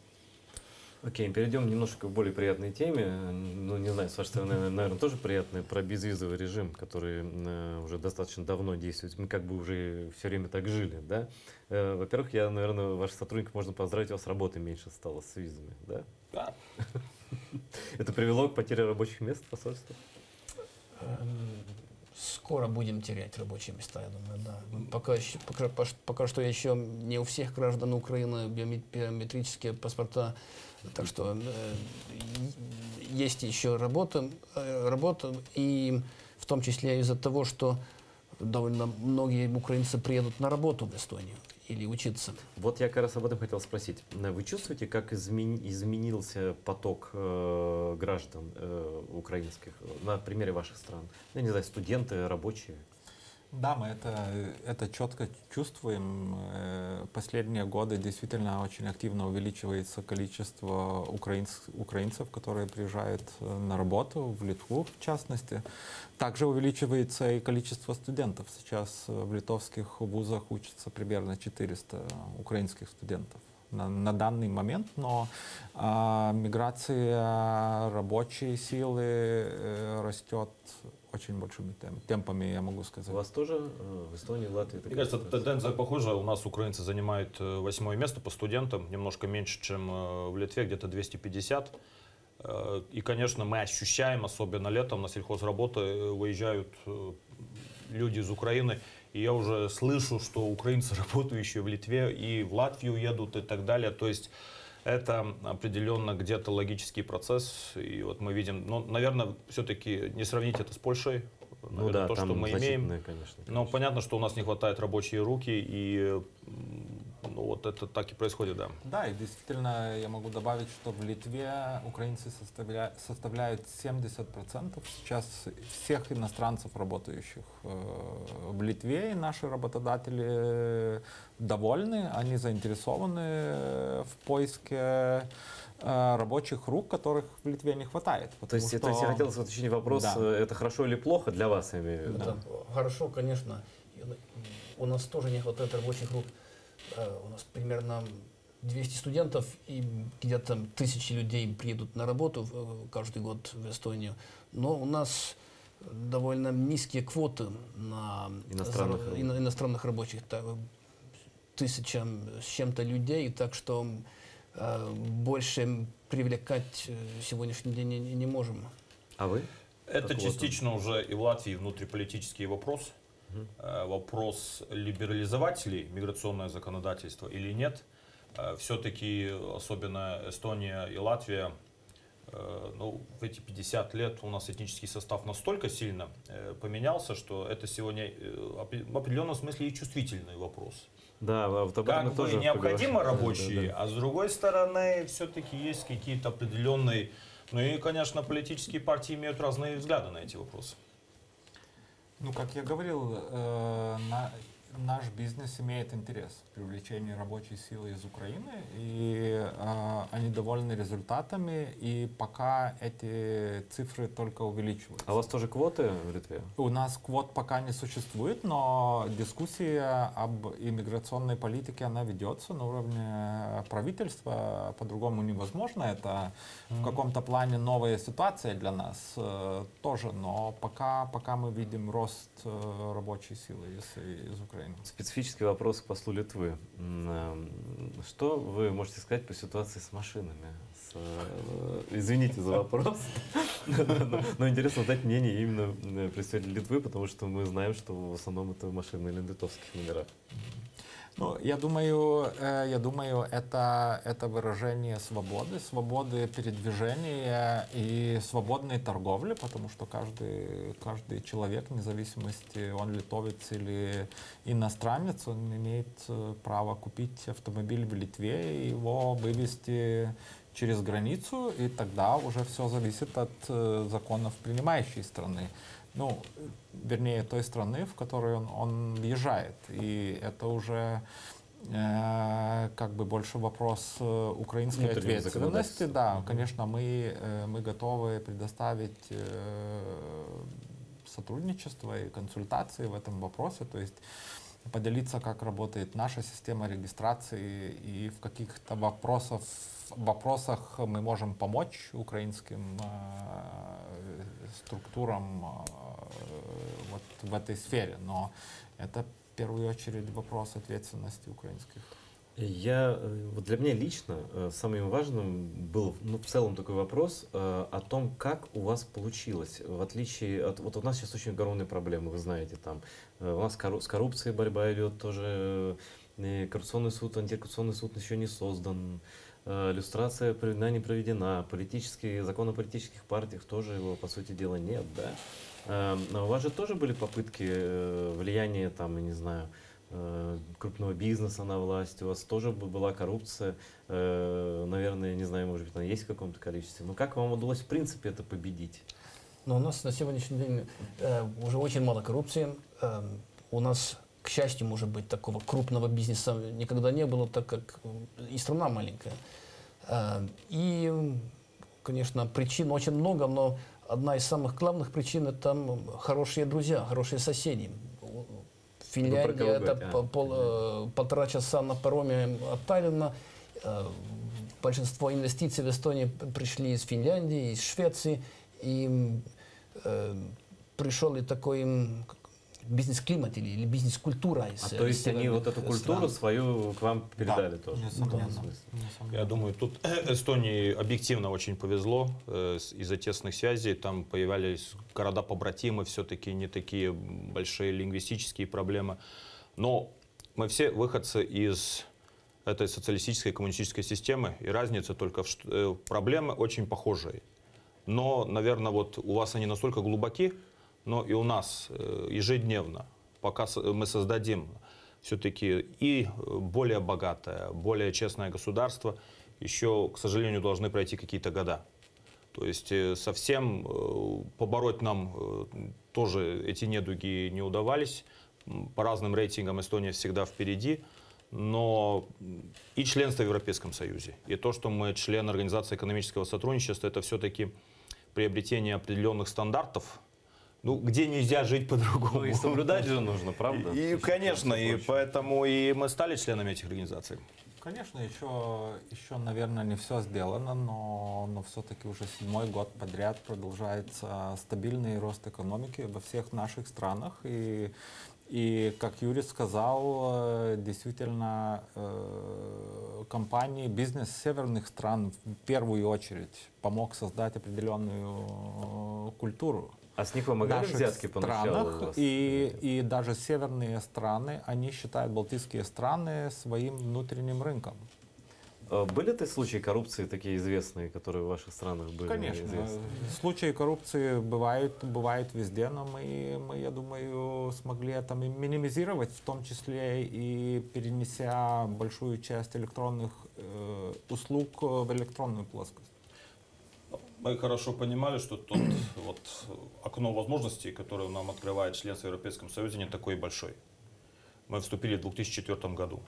Окей, перейдем немножко к более приятной теме. Не знаю, с вашей стороны, наверное, тоже приятная, про безвизовый режим, который уже достаточно давно действует. Мы как бы уже все время так жили, да? Во-первых, наверное, ваших сотрудников можно поздравить, у вас работы меньше стало с визами, да? Да. Это привело к потере рабочих мест в посольстве? Скоро будем терять рабочие места, я думаю, да. Пока что еще не у всех граждан Украины биометрические паспорта, так что есть еще работа, и в том числе из-за того, что довольно многие украинцы приедут на работу в Эстонию или учиться. Вот я как раз об этом хотел спросить. Вы чувствуете, как изменился поток граждан украинских на примере ваших стран? Я не знаю, студенты, рабочие? Да, мы это четко чувствуем. Последние годы действительно очень активно увеличивается количество украинцев, которые приезжают на работу, в Литву в частности. Также увеличивается и количество студентов. Сейчас в литовских вузах учатся примерно 400 украинских студентов на данный момент, но миграция рабочей силы растет очень большими темпами, я могу сказать. У вас тоже в Эстонии, в Латвии? Мне кажется, тенденция похожа. У нас украинцы занимают 8-е место по студентам, немножко меньше, чем в Литве, где-то 250. И, конечно, мы ощущаем, особенно летом, на сельхозработы выезжают люди из Украины. И я уже слышу, что украинцы, работающие в Литве, и в Латвию едут и так далее. То есть это определенно где-то логический процесс. И вот мы видим, наверное, все-таки не сравнить это с Польшей. Наверное, то, что мы имеем. Конечно. Но понятно, что у нас не хватает рабочие руки, и вот это так и происходит, да. Да, и действительно я могу добавить, что в Литве украинцы составляют 70% сейчас всех иностранцев, работающих в Литве, и наши работодатели довольны, они заинтересованы в поиске рабочих рук, которых в Литве не хватает. То есть я хотел уточнить вопрос, да. Это хорошо или плохо для вас? Я имею в виду? Да. Хорошо, конечно. У нас тоже не хватает рабочих рук. У нас примерно 200 студентов и где-то 1000 людей приедут на работу каждый год в Эстонию. Но у нас довольно низкие квоты на иностранных рабочих. 1000 с чем-то людей, так что больше привлекать сегодняшний день не можем. А вы? Это частично уже и в Латвии внутриполитический вопрос. Вопрос, либерализовать ли миграционное законодательство или нет. Все-таки, особенно Эстония и Латвия, ну, в эти 50 лет у нас этнический состав настолько сильно поменялся, что это сегодня в определенном смысле и чувствительный вопрос. Да, как бы необходимо рабочие, а с другой стороны все-таки есть какие-то определенные... Ну и, конечно, политические партии имеют разные взгляды на эти вопросы. Ну, как я говорил, наш бизнес имеет интерес в привлечении рабочей силы из Украины, и они довольны результатами, и пока эти цифры только увеличиваются. А у вас тоже квоты в Литве? У нас квот пока не существует, но дискуссия об иммиграционной политике, она ведется на уровне правительства, по-другому невозможно. Это в каком-то плане новая ситуация для нас тоже, но пока мы видим рост рабочей силы из Украины. Специфический вопрос к послу Литвы. Что вы можете сказать по ситуации с машинами? Извините за вопрос, но интересно узнать мнение именно представителей Литвы, потому что мы знаем, что в основном это машины на литовских номерах. Ну, я думаю, это выражение свободы передвижения и свободной торговли, потому что каждый человек, вне зависимости, он литовец или иностранец, он имеет право купить автомобиль в Литве и его вывести через границу, и тогда уже все зависит от законов принимающей страны. Ну, вернее, той страны, в которую он въезжает. И это уже как бы больше вопрос украинской ответственности. Да, конечно, мы готовы предоставить сотрудничество и консультации в этом вопросе, то есть поделиться, как работает наша система регистрации и в каких-то вопросах мы можем помочь украинским структурам вот в этой сфере, но это в первую очередь вопрос ответственности украинских. Вот для меня лично самым важным был в целом такой вопрос о том, как у вас получилось, в отличие от... Вот у нас сейчас очень огромные проблемы, вы знаете, там у нас с коррупцией борьба идет тоже, коррупционный суд, антикоррупционный суд еще не создан, иллюстрация проведена, не проведена, закон о политических партиях тоже его, по сути дела, нет, да? Но у вас же тоже были попытки влияния, там, я не знаю, крупного бизнеса на власть, у вас тоже была коррупция, наверное, не знаю, может быть, она есть в каком-то количестве. Но как вам удалось, в принципе, это победить? Но у нас на сегодняшний день уже очень мало коррупции. У нас, к счастью, может быть, такого крупного бизнеса никогда не было, так как и страна маленькая. И, конечно, причин очень много, но одна из самых главных причин — это хорошие друзья, хорошие соседи. Финляндия — это 1,5 часа на пароме от Таллина. Большинство инвестиций в Эстонии пришли из Финляндии, из Швеции. И пришел и такой бизнес-климат или бизнес-культура. То есть они вот эту культуру свою к вам передали тоже? Несомненно. Я думаю, тут Эстонии объективно очень повезло из-за тесных связей. Там появлялись города-побратимы, все-таки не такие большие лингвистические проблемы. Но мы все выходцы из этой социалистической коммунистической системы, и разница только в проблемы очень похожие. Но, наверное, вот у вас они настолько глубоки, но и у нас ежедневно, пока мы создадим все-таки и более богатое, более честное государство, еще, к сожалению, должны пройти какие-то года. То есть совсем побороть нам тоже эти недуги не удавались. По разным рейтингам Эстония всегда впереди. Но и членство в Европейском Союзе, и то, что мы член Организации экономического сотрудничества, это все-таки приобретение определенных стандартов, Ну, где нельзя жить по-другому. Ну и соблюдать же нужно, правда? И, конечно, Все и прочее. поэтому и мы стали членами этих организаций. Конечно, еще, наверное, не все сделано, но все-таки уже 7-й год подряд продолжается стабильный рост экономики во всех наших странах. И как Юрий сказал, действительно, компании, бизнес северных стран в первую очередь помог создать определенную культуру. А с них вымогали наших взятки поначалу у странах, вас? и даже северные страны, они считают балтийские страны своим внутренним рынком. Были-то случаи коррупции такие известные, которые в ваших странах были Конечно, известны? случаи коррупции бывают везде, но мы, я думаю, смогли это минимизировать, в том числе и перенеся большую часть электронных услуг в электронную плоскость. Мы хорошо понимали, что тот вот окно возможностей, которое нам открывает членство в Европейском Союзе, не такое большое. Мы вступили в 2004 году.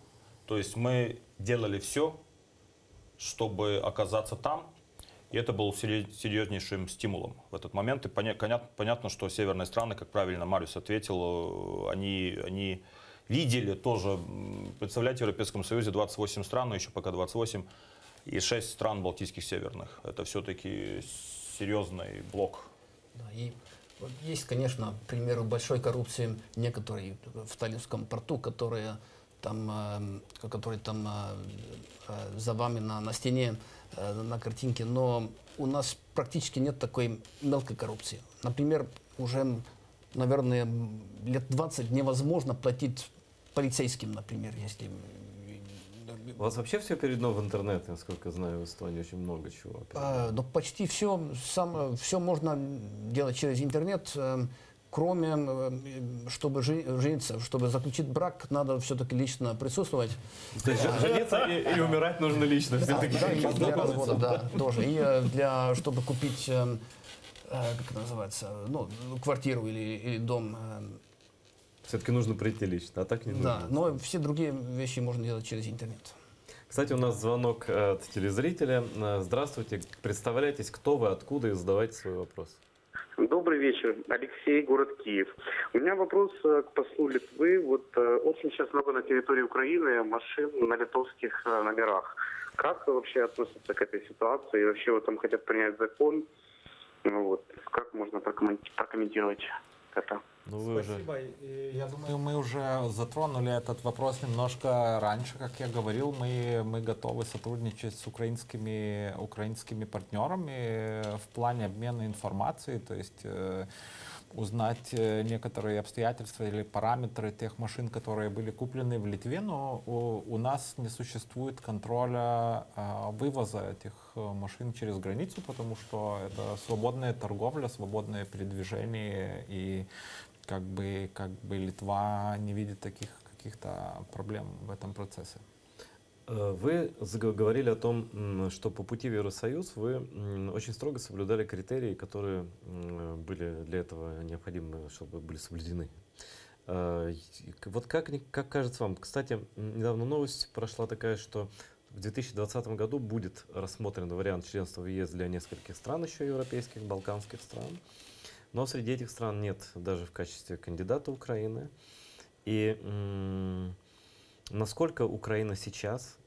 То есть мы делали все, чтобы оказаться там, и это был серьезнейшим стимулом в этот момент. И понятно, что северные страны, как правильно Мариус ответил, они видели тоже, представляете, в Европейском Союзе 28 стран, но еще пока 28, и 6 стран балтийских северных. Это все-таки серьезный блок. Да, и вот есть, конечно, примеры большой коррупции некоторые в Таллинском порту, которые там за вами на стене, на картинке, но у нас практически нет такой мелкой коррупции. Например, уже, наверное, лет 20 невозможно платить полицейским, например, если... У вас вообще все передано в интернет, насколько знаю, в Эстонии очень много чего. Но почти все можно делать через интернет, кроме, чтобы жениться, чтобы заключить брак, надо все-таки лично присутствовать. То есть жениться и умирать нужно лично все-таки. Да, и для развода, да, тоже. И чтобы купить, как это называется, ну, квартиру или дом. Все-таки нужно прийти лично, а так не нужно. Да, но все другие вещи можно делать через интернет. Кстати, у нас звонок от телезрителя. Здравствуйте, представляйтесь, кто вы, откуда, и задавайте свой вопрос. Добрый вечер, Алексей, город Киев. У меня вопрос к послу Литвы. Вот очень сейчас много на территории Украины машин на литовских номерах. Как вы вообще относитесь к этой ситуации? И вообще вот там хотят принять закон. Ну, вот. Как можно прокомментировать это? Ну, вы Спасибо. Я думаю, мы уже затронули этот вопрос немножко раньше. Как я говорил, мы готовы сотрудничать с украинскими партнерами в плане обмена информацией, то есть узнать некоторые обстоятельства или параметры тех машин, которые были куплены в Литве, но у нас не существует контроля вывоза этих машин через границу, потому что это свободная торговля, свободное передвижение, и как бы Литва не видит таких каких-то проблем в этом процессе. Вы говорили о том, что по пути в Евросоюз вы очень строго соблюдали критерии, которые были для этого необходимы, чтобы были соблюдены. Вот как кажется вам? Кстати, недавно новость прошла такая, что в 2020 году будет рассмотрен вариант членства в ЕС для нескольких стран еще европейских, балканских стран. Но среди этих стран нет даже в качестве кандидата Украины. И насколько Украина сейчас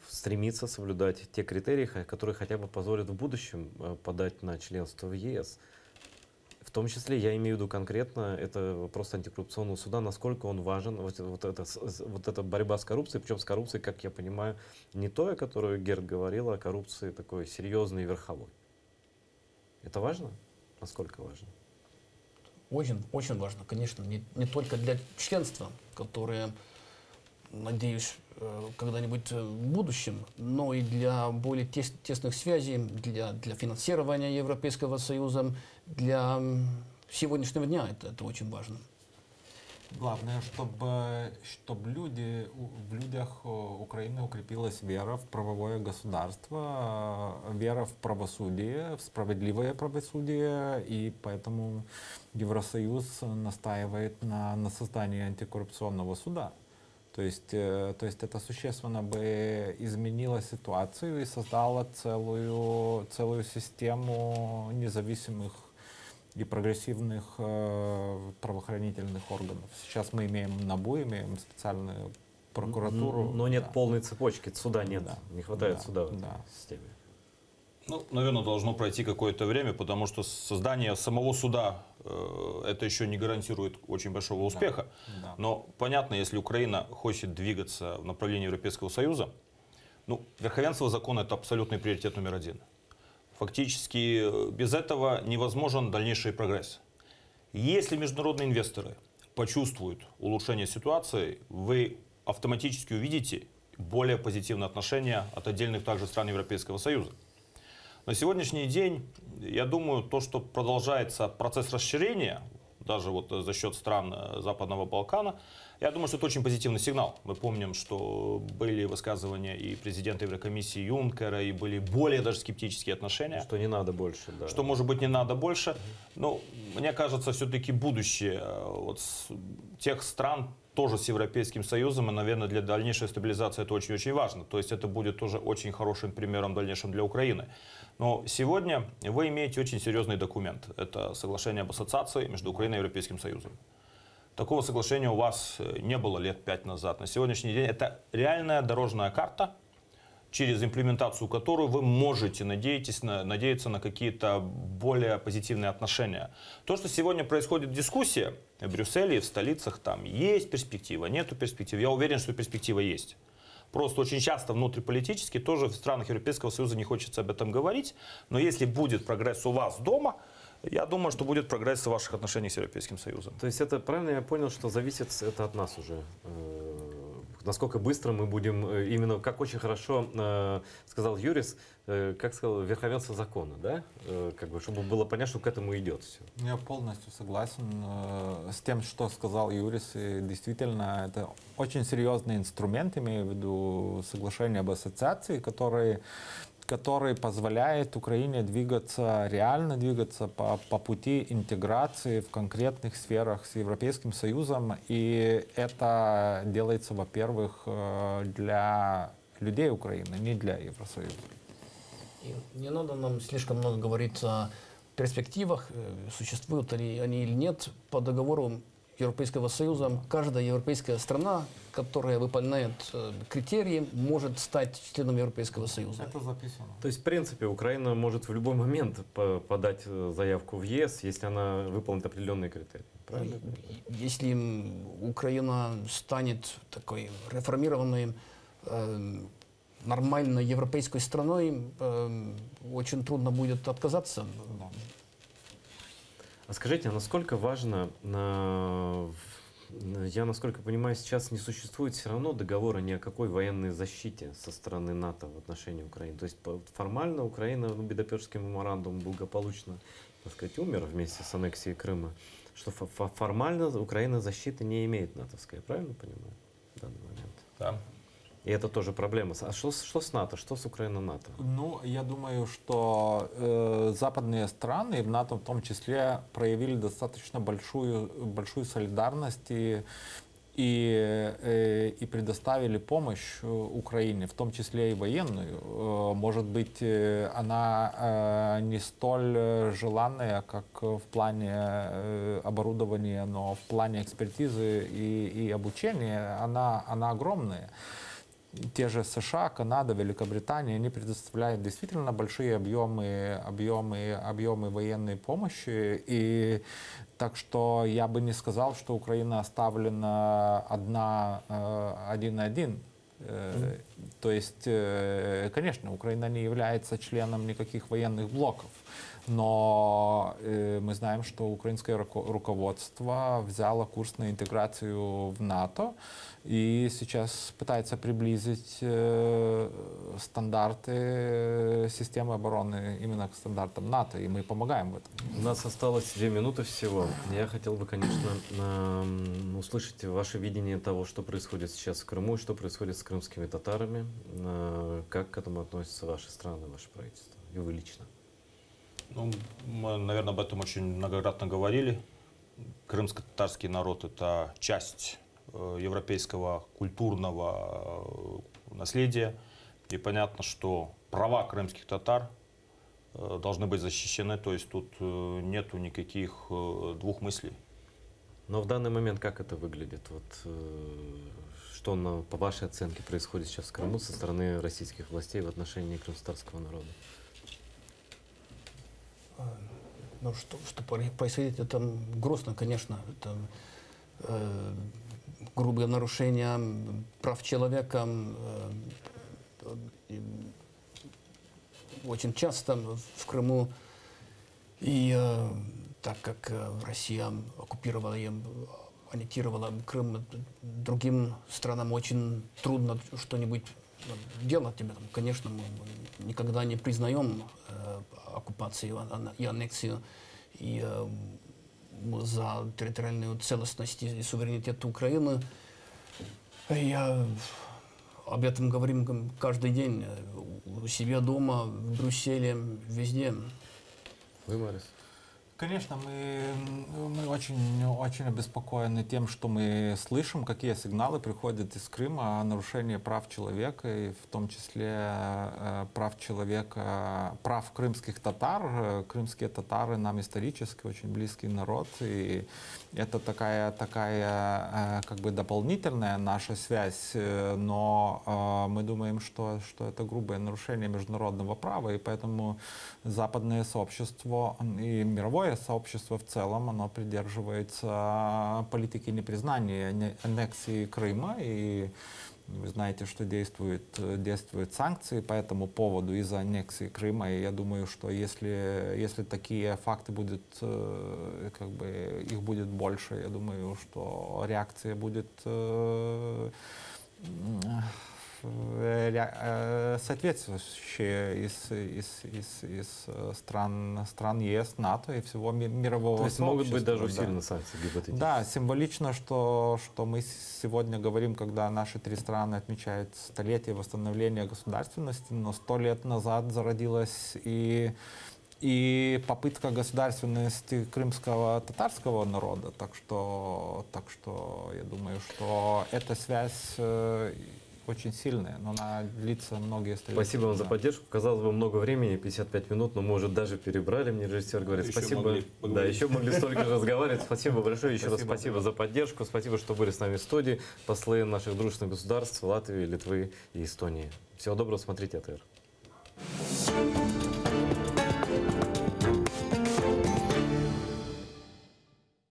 стремится соблюдать те критерии, которые хотя бы позволят в будущем подать на членство в ЕС? В том числе, я имею в виду конкретно, это вопрос антикоррупционного суда, насколько он важен, вот эта борьба с коррупцией, причем с коррупцией, как я понимаю, не той, о которой Герд говорила, а коррупции такой серьезной и верховой. Это важно? Насколько важно? Очень, очень важно, конечно, не только для членства, которое, надеюсь, когда-нибудь в будущем, но и для более тесных связей, для финансирования Европейского Союза, для сегодняшнего дня это очень важно. Главное, чтобы в людях Украины укрепилась вера в правовое государство, вера в правосудие, в справедливое правосудие, и поэтому Евросоюз настаивает на создании антикоррупционного суда. То есть это существенно бы изменило ситуацию и создало целую систему независимых и прогрессивных правоохранительных органов. Сейчас мы имеем НАБУ, имеем специальную прокуратуру. Но нет полной цепочки, суда нет, не хватает Да, суда в да. системе. Ну, наверное, должно пройти какое-то время, потому что создание самого суда это еще не гарантирует очень большого успеха. Да. Но понятно, если Украина хочет двигаться в направлении Европейского Союза, ну, верховенство закона – это абсолютный приоритет номер один. Фактически без этого невозможен дальнейший прогресс. Если международные инвесторы почувствуют улучшение ситуации, вы автоматически увидите более позитивное отношение от отдельных также стран Европейского Союза. На сегодняшний день, я думаю, то, что продолжается процесс расширения, даже вот за счет стран Западного Балкана, я думаю, что это очень позитивный сигнал. Мы помним, что были высказывания и президента Еврокомиссии Юнкера, и были более даже скептические отношения. Что не надо больше, да. Что, может быть, не надо больше. Но мне кажется, все-таки будущее вот тех стран тоже с Европейским Союзом, и, наверное, для дальнейшей стабилизации это очень-очень важно. То есть это будет тоже очень хорошим примером в дальнейшем для Украины. Но сегодня вы имеете очень серьезный документ. Это соглашение об ассоциации между Украиной и Европейским Союзом. Такого соглашения у вас не было лет 5 назад. На сегодняшний день это реальная дорожная карта, через имплементацию которой вы можете надеяться на какие-то более позитивные отношения. То, что сегодня происходит дискуссия в Брюсселе и в столицах, там есть перспектива, нету перспективы. Я уверен, что перспектива есть. Просто очень часто внутриполитически тоже в странах Европейского Союза не хочется об этом говорить. Но если будет прогресс у вас дома, я думаю, что будет прогресс в ваших отношениях с Европейским Союзом. То есть это правильно я понял, что зависит это от нас уже? Насколько быстро мы будем, именно как очень хорошо сказал Юрис, как сказал, верховенство закона, да? Как бы, чтобы было понятно, что к этому идет все. Я полностью согласен с тем, что сказал Юрис. И действительно, это очень серьезный инструмент, имею в виду соглашение об ассоциации, который позволяет Украине двигаться, реально двигаться по пути интеграции в конкретных сферах с Европейским Союзом. И это делается, во-первых, для людей Украины, не для Евросоюза. И не надо нам слишком много говорить о перспективах, существуют они или нет. По договору Европейского Союза каждая европейская страна, которая выполняет критерии, может стать членом Европейского Союза. Это записано. То есть, в принципе, Украина может в любой момент подать заявку в ЕС, если она выполнит определенные критерии. Правильно? Если Украина станет такой реформированной, нормальной европейской страной, очень трудно будет отказаться. А скажите, а насколько важно, я насколько понимаю, сейчас не существует все равно договора ни о какой военной защите со стороны НАТО в отношении Украины. То есть формально Украина, Будапештский меморандум благополучно, так сказать, умер вместе с аннексией Крыма, что формально Украина защиты не имеет натовской, я правильно понимаю в данный момент? Да. И это тоже проблема. А что с НАТО? Что с Украиной-НАТО? Ну, я думаю, что западные страны, в НАТО в том числе, проявили достаточно большую солидарность и предоставили помощь Украине, в том числе и военную. Может быть, она не столь желанная, как в плане оборудования, но в плане экспертизы и обучения она огромная. Те же США, Канада, Великобритания, они предоставляют действительно большие объемы военной помощи. И так что я бы не сказал, что Украина оставлена один на один. То есть, конечно, Украина не является членом никаких военных блоков. Но мы знаем, что украинское руководство взяло курс на интеграцию в НАТО и сейчас пытается приблизить стандарты системы обороны именно к стандартам НАТО, и мы помогаем в этом. У нас осталось 2 минуты всего. Я хотел бы, конечно, услышать ваше видение того, что происходит сейчас в Крыму, что происходит с крымскими татарами, как к этому относятся ваши страны, ваше правительство, и вы лично. Ну, мы, наверное, об этом очень многократно говорили. Крымско-татарский народ – это часть европейского культурного наследия. И понятно, что права крымских татар должны быть защищены. То есть тут нету никаких двух мыслей. Но в данный момент как это выглядит? Вот, что, по вашей оценке, происходит сейчас в Крыму со стороны российских властей в отношении крымстатарского народа? Ну, что происходит, это грустно, конечно. Это грубое нарушение прав человека. Очень часто в Крыму. И так как Россия оккупировала и аннектировала Крым, другим странам очень трудно что-нибудь делать. Конечно, мы никогда не признаем оккупацию и аннексию. И мы за территориальную целостность и суверенитет Украины. Я об этом говорим каждый день у себя дома, в Брюсселе, везде. Вы, Марис? Конечно, мы очень обеспокоены тем, что мы слышим, какие сигналы приходят из Крыма о нарушении прав человека, и в том числе прав человека, прав крымских татар. Крымские татары нам исторически очень близкий народ, и это такая как бы дополнительная наша связь, но мы думаем, что это грубое нарушение международного права, и поэтому западное сообщество и мировое сообщество в целом, оно придерживается политики непризнания аннексии Крыма, и вы знаете, что действуют санкции по этому поводу из-за аннексии Крыма, и я думаю, что если такие факты будут, как бы их будет больше, я думаю, что реакция будет соответствующие из стран ЕС, НАТО и всего мирового То есть сообщества. могут быть даже усилены санкции гипотетически? Да, символично, что мы сегодня говорим, когда наши три страны отмечают столетие восстановления государственности, но 100 лет назад зародилась и попытка государственности крымского татарского народа. Так что я думаю, что эта связь очень сильная, но она длится многие столетия. Спасибо вам за поддержку. Казалось бы, много времени, 55 минут, но мы уже даже перебрали, мне режиссер говорит. Еще Спасибо. Еще могли столько же разговаривать. Спасибо большое. Еще раз спасибо за поддержку. Спасибо, что были с нами в студии. Послы наших дружественных государств Латвии, Литвы и Эстонии. Всего доброго, смотрите АТР.